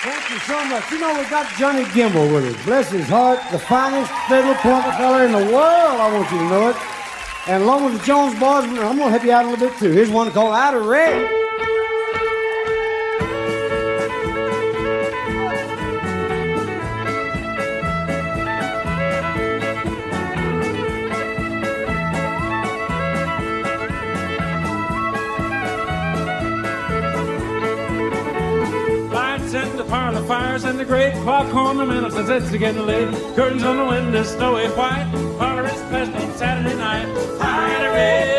Thank you so much. You know, we got Johnny Gimble with us. Bless his heart, the finest fiddle plunker fella in the world, I want you to know it. And along with the Jones boys, I'm going to help you out a little bit, too. Here's one called Out of Red. And the parlor fires and the great clock on the mantel says it's getting late. Curtains on the window, snowy white. Parlor is pleasant on Saturday night. Out of red.